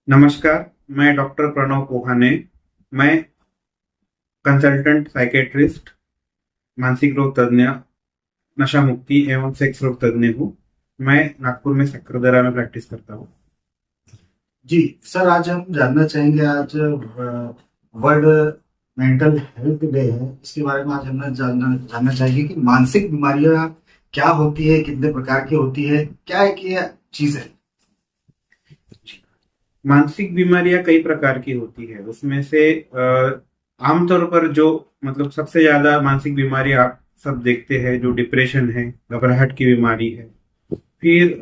नमस्कार, मैं डॉक्टर प्रणव कोहाने। मैं कंसल्टेंट साइकेट्रिस्ट, मानसिक रोग तज्ञ, नशा मुक्ति एवं सेक्स रोग तज्ञ हूँ। मैं नागपुर में सक्करदरा में प्रैक्टिस करता हूँ। जी सर, आज हम जानना चाहेंगे। आज वर्ल्ड मेंटल हेल्थ डे है। इसके बारे में आज हमने जानना जानना चाहिए कि मानसिक बीमारियां क्या होती है, कितने प्रकार की होती है, क्या एक ये चीज है। मानसिक बीमारियां कई प्रकार की होती है। उसमें से आमतौर पर जो मतलब सबसे ज्यादा मानसिक बीमारी आप सब देखते हैं, जो डिप्रेशन है, घबराहट की बीमारी है। फिर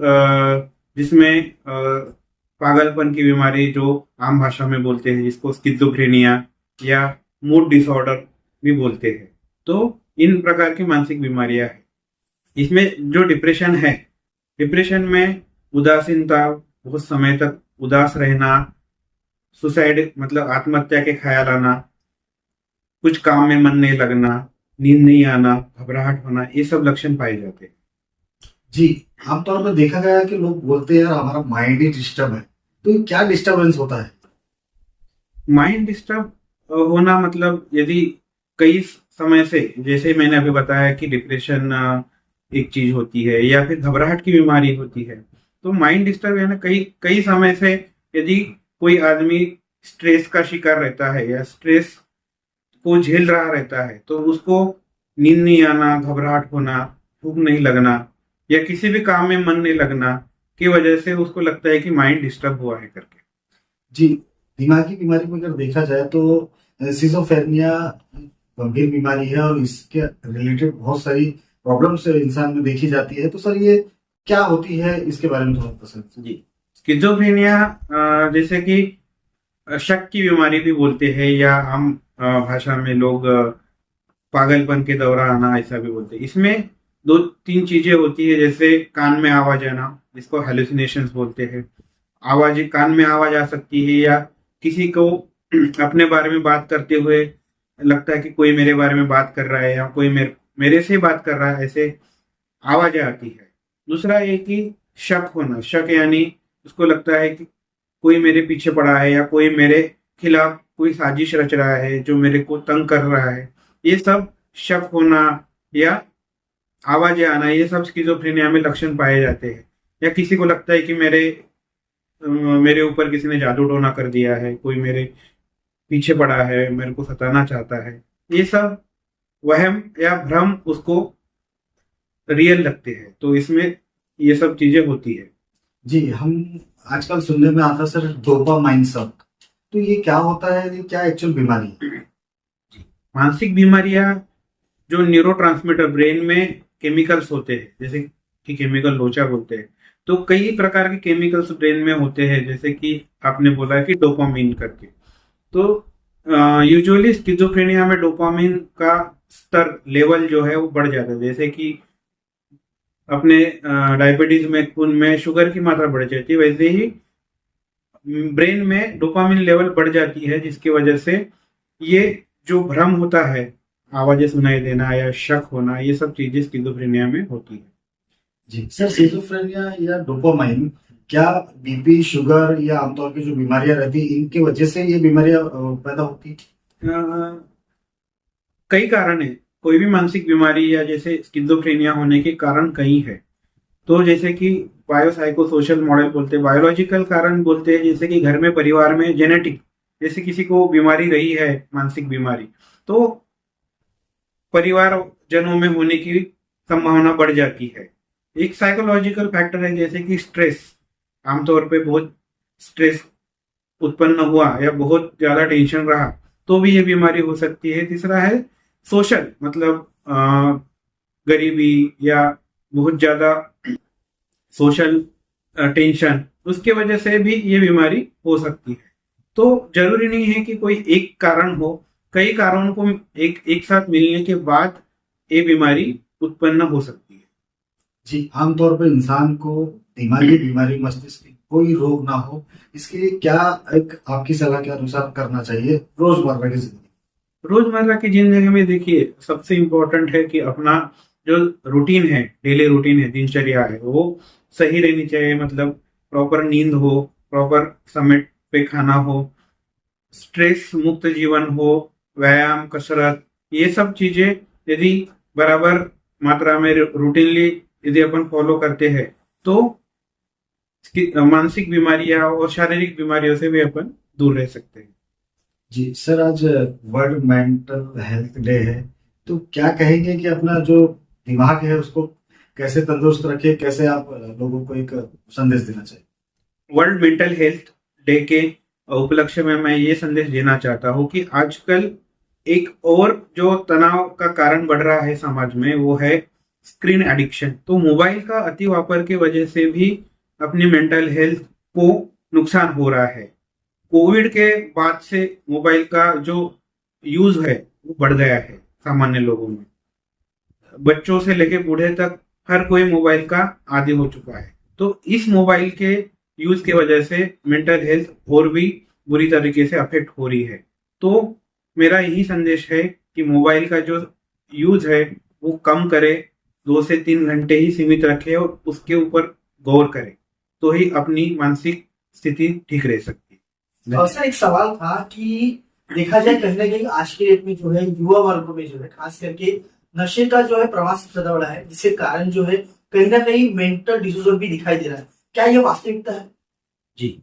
जिसमें पागलपन की बीमारी जो आम भाषा में बोलते हैं, जिसको स्किज़ोफ्रेनिया या मूड डिसऑर्डर भी बोलते हैं। तो इन प्रकार की मानसिक बीमारियां हैं। इसमें जो डिप्रेशन है, डिप्रेशन में उदासीनता, बहुत समय तक उदास रहना, सुसाइड मतलब आत्महत्या के ख्याल आना, कुछ काम में मन नहीं लगना, नींद नहीं आना, घबराहट होना, ये सब लक्षण पाए जाते हैं। जी, आमतौर पर देखा गया है कि लोग बोलते हैं यार हमारा माइंड ही डिस्टर्ब है। तो ये क्या डिस्टरबेंस होता है? माइंड डिस्टर्ब होना मतलब यदि कई समय से, जैसे मैंने अभी बताया कि डिप्रेशन एक चीज होती है या फिर घबराहट की बीमारी होती है, तो माइंड डिस्टर्ब है ना, कई कई समय से यदि कोई आदमी स्ट्रेस का शिकार रहता है या स्ट्रेस को झेल रहा रहता है, तो उसको नींद नहीं आना, घबराहट होना, भूख नहीं लगना या किसी भी काम में मन नहीं लगना की वजह से उसको लगता है कि माइंड डिस्टर्ब हुआ है करके। जी, दिमागी बीमारी में अगर देखा जाए तो सिजोफ्रेनिया गंभीर बीमारी है और इसके रिलेटेड बहुत सारी प्रॉब्लम्स इंसान में देखी जाती है। तो सर ये क्या होती है, इसके बारे में थोड़ा पसंद। जी, स्किज़ोफ्रेनिया जैसे कि शक की बीमारी भी बोलते हैं, या हम भाषा में लोग पागलपन के दौरान आना ऐसा भी बोलते हैं। इसमें दो तीन चीजें होती है, जैसे कान में आवाज आना, जिसको हेलुसिनेशंस बोलते हैं। आवाज, कान में आवाज आ सकती है, या किसी को अपने बारे में बात करते हुए लगता है कि कोई मेरे बारे में बात कर रहा है या कोई मेरे से बात कर रहा है, ऐसे आवाजें आती है। दूसरा ये कि शक होना, शक यानी उसको लगता है कि कोई मेरे पीछे पड़ा है या कोई मेरे खिलाफ कोई साजिश रच रहा है जो मेरे को तंग कर रहा है। ये सब शक होना या आवाजें आना, ये सब स्किज़ोफ्रेनिया में लक्षण पाए जाते हैं। या किसी को लगता है कि मेरे ऊपर किसी ने जादू टोना कर दिया है, कोई मेरे पीछे पड़ा है, मेरे को सताना चाहता है। ये सब वहम या भ्रम उसको रियल लगते हैं। तो इसमें ये सब चीजें होती है। जी, हम आजकल सुनने में आता है सर डोपामाइन शक। तो ये क्या होता है, ये क्या एक्चुअल बीमारी है? मानसिक बीमारियां जो न्यूरोट्रांसमीटर ब्रेन में केमिकल्स होते हैं, जैसे कि केमिकल लोचा बोलते हैं, तो कई प्रकार के केमिकल्स ब्रेन में होते हैं, जैसे कि आपने बोला कि डोपामिन करके। तो यूजुअली स्किज़ोफ्रेनिया में डोपामिन का स्तर, लेवल जो है वो बढ़ जाता है। जैसे कि अपने डायबिटीज में खून में शुगर की मात्रा बढ़ जाती है, वैसे ही ब्रेन में डोपामिन लेवल बढ़ जाती है, जिसकी वजह से ये जो भ्रम होता है, आवाजें सुनाई देना या शक होना, ये सब चीजें स्किज़ोफ्रेनिया में होती है। जी सर, सिजोफ्रेनिया या डोपामाइन क्या बीपी, शुगर या आमतौर की जो बीमारियां रहती है इनकी वजह से ये बीमारियां पैदा होती है? कई कारण है। कोई भी मानसिक बीमारी या जैसे स्किज़ोफ्रेनिया होने के कारण कई है। तो जैसे कि बायोसाइको सोशल मॉडल बोलते हैं, बायोलॉजिकल कारण बोलते हैं, जैसे कि घर में, परिवार में जेनेटिक, जैसे किसी को बीमारी रही है, मानसिक बीमारी, तो परिवार जनों में होने की संभावना बढ़ जाती है। एक साइकोलॉजिकल फैक्टर है, जैसे कि स्ट्रेस, आमतौर पे बहुत स्ट्रेस उत्पन्न हुआ या बहुत ज्यादा टेंशन रहा तो भी ये बीमारी हो सकती है। तीसरा है सोशल, मतलब गरीबी या बहुत ज्यादा सोशल टेंशन, उसके वजह से भी ये बीमारी हो सकती है। तो जरूरी नहीं है कि कोई एक कारण हो, कई कारणों को एक एक साथ मिलने के बाद ये बीमारी उत्पन्न हो सकती है। जी, आमतौर पर इंसान को दिमागी बीमारी, मस्तिष्क की कोई रोग ना हो, इसके लिए क्या एक आपकी सलाह के अनुसार करना चाहिए रोजमर्रा की जिंदगी? रोजमर्रा की जिंदगी में देखिए, सबसे इम्पोर्टेंट है कि अपना जो रूटीन है, डेली रूटीन है, दिनचर्या है, वो सही रहनी चाहिए। मतलब प्रॉपर नींद हो, प्रॉपर समय पे खाना हो, स्ट्रेस मुक्त जीवन हो, व्यायाम, कसरत, ये सब चीजें यदि बराबर मात्रा में रूटीनली यदि अपन फॉलो करते हैं तो मानसिक बीमारियां और शारीरिक बीमारियों से भी अपन दूर रह सकते हैं। जी सर, आज वर्ल्ड मेंटल हेल्थ डे है, तो क्या कहेंगे कि अपना जो दिमाग है उसको कैसे तंदुरुस्त रखे, कैसे आप लोगों को एक संदेश देना चाहिए? वर्ल्ड मेंटल हेल्थ डे के उपलक्ष्य में मैं ये संदेश देना चाहता हूँ कि आजकल एक और जो तनाव का कारण बढ़ रहा है समाज में वो है स्क्रीन एडिक्शन। तो मोबाइल का अति वापर की वजह से भी अपनी मेंटल हेल्थ को नुकसान हो रहा है। कोविड के बाद से मोबाइल का जो यूज है वो बढ़ गया है सामान्य लोगों में। बच्चों से लेके बूढ़े तक हर कोई मोबाइल का आदी हो चुका है। तो इस मोबाइल के यूज की वजह से मेंटल हेल्थ और भी बुरी तरीके से अफेक्ट हो रही है। तो मेरा यही संदेश है कि मोबाइल का जो यूज है वो कम करे, 2 से 3 घंटे ही सीमित रखे और उसके ऊपर गौर करे, तो ही अपनी मानसिक स्थिति ठीक रह सकती है। और सर एक सवाल था कि देखा जाए कहीं ना कहीं आज के डेट में जो है युवा वर्ग में जो है खास करके नशे का जो है प्रमाण सबसे ज्यादा बड़ा है, जिसके कारण जो है कहीं ना कहीं मेंटल डिसऑर्डर भी दिखाई दे रहा है। क्या ये वास्तविकता है? जी,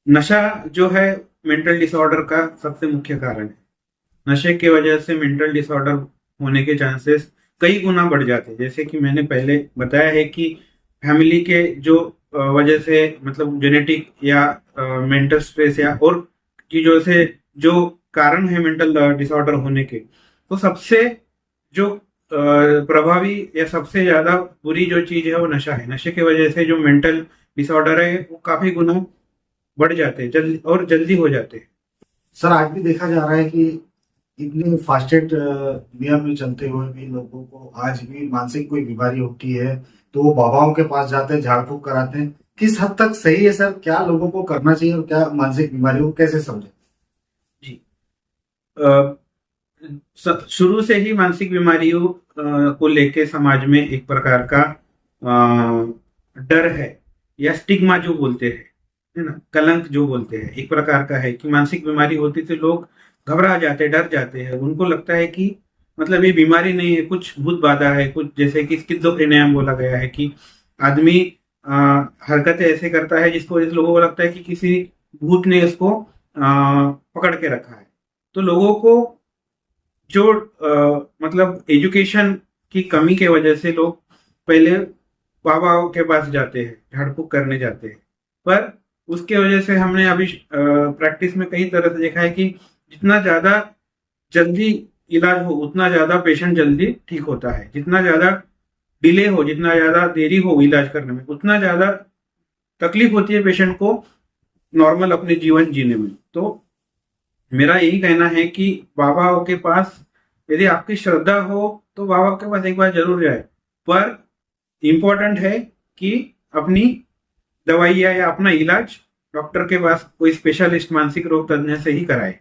नशा जो है मेंटल डिसऑर्डर का सबसे मुख्य कारण है। नशे की वजह से मेंटल डिसऑर्डर होने के चांसेस कई गुना बढ़ जाते हैं। जैसे कि मैंने पहले बताया है कि फैमिली के जो वजह से मतलब जेनेटिक या मेंटल स्ट्रेस या और चीजों से जो कारण है मेंटल डिसऑर्डर होने के, तो सबसे जो प्रभावी या सबसे ज्यादा बुरी जो चीज है वो नशा है। नशे की वजह से जो मेंटल डिसऑर्डर है वो काफी गुना बढ़ जाते हैं, जल्दी और जल्दी हो जाते हैं। सर, आज भी देखा जा रहा है कि इतने फास्टेड दुनिया में चलते हुए भी लोगों को आज भी मानसिक कोई बीमारी होती है तो वो बाबाओं के पास जाते हैं, झाड़ फूक कराते हैं। किस हद तक सही है सर? क्या लोगों को करना चाहिए और क्या मानसिक बीमारी को कैसे समझे? जी, शुरू से ही मानसिक बीमारियों को लेके समाज में एक प्रकार का डर है या स्टिग्मा जो बोलते हैं, है ना, कलंक जो बोलते हैं, एक प्रकार का है कि मानसिक बीमारी होती तो लोग घबरा जाते, डर जाते हैं। उनको लगता है कि मतलब ये बीमारी नहीं है, कुछ भूत बाधा है, कुछ जैसे कि स्किज़ोफ्रेनिया बोला गया है कि आदमी हरकतें ऐसे करता है जिसको इस लोगों को लगता है कि किसी भूत ने इसको पकड़ के रखा है। तो लोगों को जो मतलब एजुकेशन की कमी के वजह से लोग पहले बाबाओं के पास जाते हैं, झाड़ फूक करने जाते हैं, पर उसके वजह से हमने अभी प्रैक्टिस में कई तरह से देखा है कि जितना ज्यादा जल्दी इलाज हो उतना ज्यादा पेशेंट जल्दी ठीक होता है। जितना ज्यादा डिले हो, जितना ज्यादा देरी हो इलाज करने में, उतना ज्यादा तकलीफ होती है पेशेंट को नॉर्मल अपने जीवन जीने में। तो मेरा यही कहना है कि बाबाओं के पास यदि आपकी श्रद्धा हो तो बाबा के पास एक बार जरूर जाए, पर इम्पोर्टेंट है कि अपनी दवाइयाँ या अपना इलाज डॉक्टर के पास कोई स्पेशलिस्ट मानसिक रोग तज्ञ से ही कराए।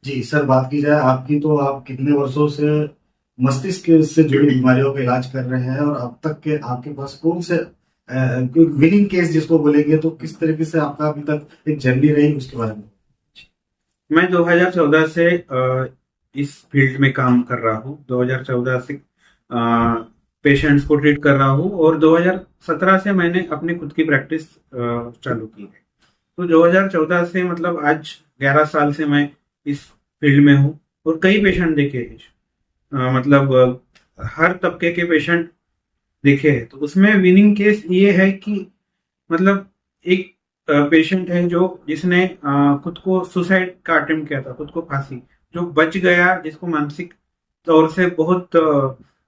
जी सर, बात की जाए आपकी तो आप कितने वर्षों से मस्तिष्क से जुड़ी बीमारियों का इलाज कर रहे हैं और अब तक के आपके पास कौन से विनिंग केस जिसको बोलेंगे, तो किस तरीके से आपका अभी तक एक जर्नी रही उसके बारे में? मैं 2014 से इस फील्ड में काम कर रहा हूँ। 2014 से पेशेंट्स को ट्रीट कर रहा हूँ और 2017 से मैंने अपनी खुद की प्रैक्टिस चालू की है। तो 2014 से मतलब आज 11 साल से मैं इस फील्ड में हूँ और कई पेशेंट देखे हैं, मतलब हर तबके के पेशेंट देखे हैं। तो उसमें विनिंग केस ये है कि मतलब एक पेशेंट है जो जिसने खुद को सुसाइड का अटेम्प्ट किया था, खुद को फांसी, जो बच गया, जिसको मानसिक तौर से बहुत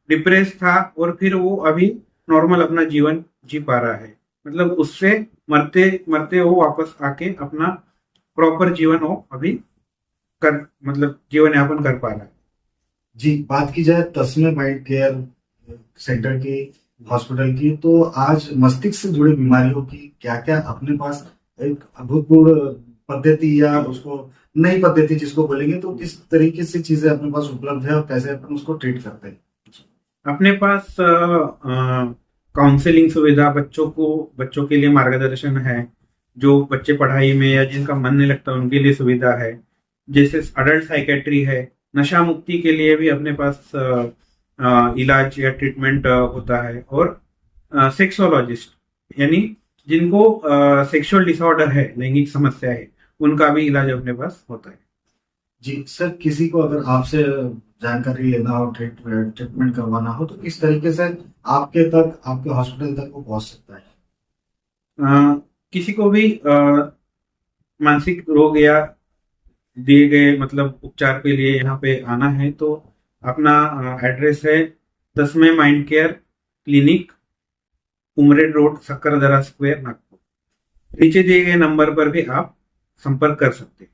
डिप्रेस था और फिर वो अभी नॉर्मल अपना जीवन जी पा रहा है। मतलब उससे मरते मरते वो वापस आके अपना प्रॉपर जीवन वो अभी कर मतलब जीवन यापन कर पा रहा है। जी, बात की जाए तस्मे माइंड केयर सेंटर की, हॉस्पिटल की, तो आज मस्तिष्क से जुड़ी बीमारियों की क्या क्या अपने पास एक अभूतपूर्व पद्धति या उसको नई पद्धति जिसको बोलेंगे, तो किस तरीके से चीजें अपने पास उपलब्ध है और कैसे अपन उसको ट्रीट करते हैं? अपने पास काउंसलिंग सुविधा, बच्चों के लिए मार्गदर्शन है, जो बच्चे पढ़ाई में या जिनका मन नहीं लगता उनके लिए सुविधा है। जैसे अडल्ट साइकेट्री है, नशा मुक्ति के लिए भी अपने पास इलाज या ट्रीटमेंट होता है। और सेक्सोलॉजिस्ट यानी जिनको सेक्सुअल डिसऑर्डर है, लैंगिक समस्या है, उनका भी इलाज अपने पास होता है। जी सर, किसी को अगर आपसे जानकारी लेना हो, ट्रीटमेंट करवाना हो, तो किस तरीके से आपके हॉस्पिटल तक वो पहुंच सकता है? किसी को भी मानसिक रोग या दिए गए मतलब उपचार के लिए यहाँ पे आना है तो अपना एड्रेस है 10वें mind care clinic, Umred road, Sakkardara square, Nagpur. नीचे दिए गए नंबर पर भी आप संपर्क कर सकते हैं।